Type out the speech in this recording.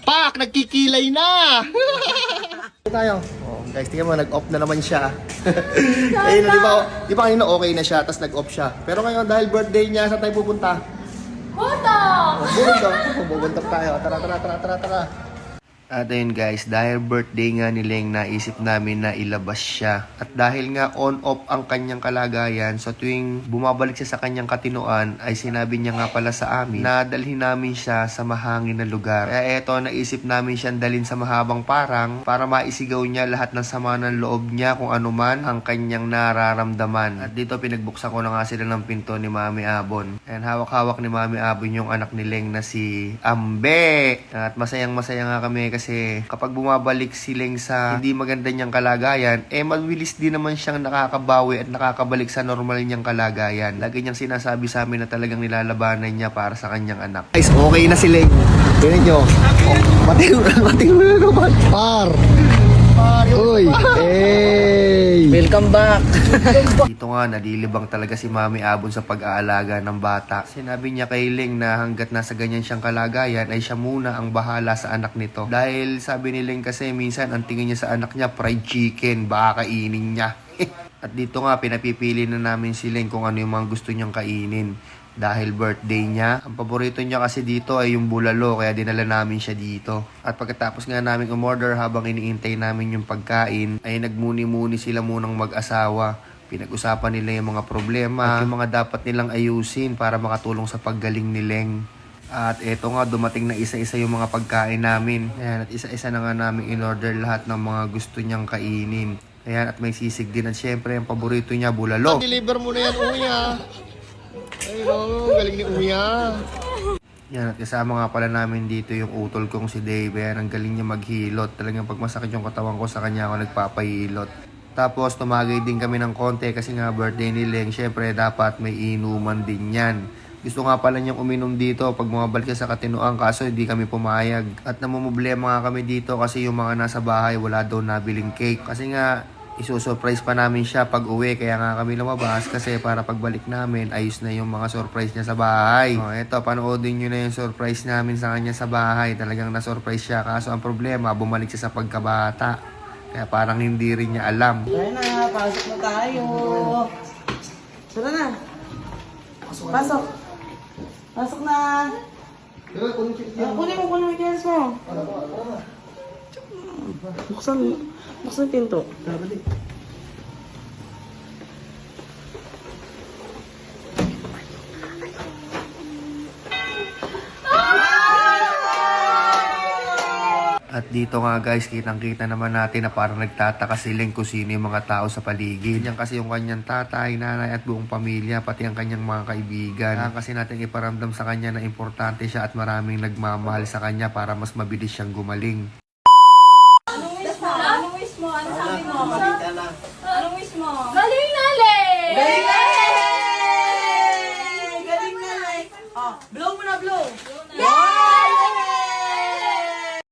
Pak! Nagkikilay na! Tayo. Oh, guys, tingnan mo, nag-off na naman siya. Ayun, di ba kanina okay na siya, tapos nag-off siya. Pero ngayon, dahil birthday niya, saan tayo pupunta? Bundok! Bubuntok tayo. Tara. At ayun guys, dahil birthday nga ni Leng, naisip namin na ilabas siya. At dahil nga on-off ang kanyang kalagayan, sa tuwing bumabalik siya sa kanyang katinoan, ay sinabi niya nga pala sa amin na dalhin namin siya sa mahangin na lugar. Kaya eto, naisip namin siyang dalhin sa mahabang parang para maisigaw niya lahat ng sama ng loob niya kung anuman ang kanyang nararamdaman. At dito pinagbuksan ko na nga sila ng pinto ni Mami Abon. And hawak-hawak ni Mami Abon yung anak ni Leng na si Ambe. At masayang-masaya nga kami kasi kapag bumabalik si Leng sa hindi maganda niyang kalagayan, mabilis din naman siyang nakakabawi at nakakabalik sa normal niyang kalagayan. Lagi niyang sinasabi sa amin na talagang nilalabanan niya para sa kanyang anak. Guys, okay na si Leng. Tingnan niyo. Mating na naman. Par. Uy. Hey. Welcome back! Dito nga, nalilibang talaga si Mami Abon sa pag-aalaga ng bata. Sinabi niya kay Leng na hanggat nasa ganyan siyang kalagayan ay siya muna ang bahala sa anak nito. Dahil sabi ni Leng kasi minsan ang tingin niya sa anak niya fried chicken, baka kainin niya. At dito nga, pinapipili na namin si Leng kung ano yung mga gusto niyang kainin. Dahil birthday niya, ang paborito niya kasi dito ay yung bulalo, kaya dinala namin siya dito. At pagkatapos nga namin umorder, habang iniintay namin yung pagkain, ay nagmuni-muni sila munang mag-asawa. Pinag-usapan nila yung mga problema at yung mga dapat nilang ayusin para makatulong sa paggaling ni Leng. At eto nga, dumating na isa-isa yung mga pagkain namin. Ayan, at isa-isa na nga namin in-order lahat ng mga gusto niyang kainin. Ayan, at may sisig din. At syempre, ang paborito niya, bulalo. Deliver mo na yan, Uya. Ay, no, galing ni Uya. Yan, at kasama nga pala namin dito yung utol kong si Dave. Yan, ang galing niya maghilot. Talagang pag masakit yung katawan ko, sa kanya ako nagpapahilot. Tapos, tumagay din kami ng konti kasi nga birthday ni Leng. Siyempre, dapat may inuman din yan. Gusto nga pala niyang uminom dito pag bumabalik sa Katinoan, kaso hindi kami pumayag. At namumblema nga kami dito kasi yung mga nasa bahay wala daw nabiling cake. Kasi nga, isusurprise pa namin siya pag uwi, kaya nga kami lumabas kasi para pagbalik namin ayos na yung mga surprise niya sa bahay. Eto, panoodin nyo na yung surprise namin sa kanya sa bahay. Talagang na-surprise siya, kaso ang problema, bumalik siya sa pagkabata. Kaya parang hindi rin niya alam. Tara na, pasok na tayo. Tara na. Pasok. Pasok na. Kunin mo yung keys mo. Buksan yung pinto. At dito nga guys, kitang-kita naman natin na parang nagtataka si Leng kung sino yung mga tao sa paligid. Yan kasi yung kanyang tatay, nanay at buong pamilya, pati ang kanyang mga kaibigan. Kaya kasi natin iparamdam sa kanya na importante siya at maraming nagmamahal sa kanya para mas mabilis siyang gumaling. Anong wish mo? Anong wish mo? Ano sabi mo? Anong wish mo? Galing!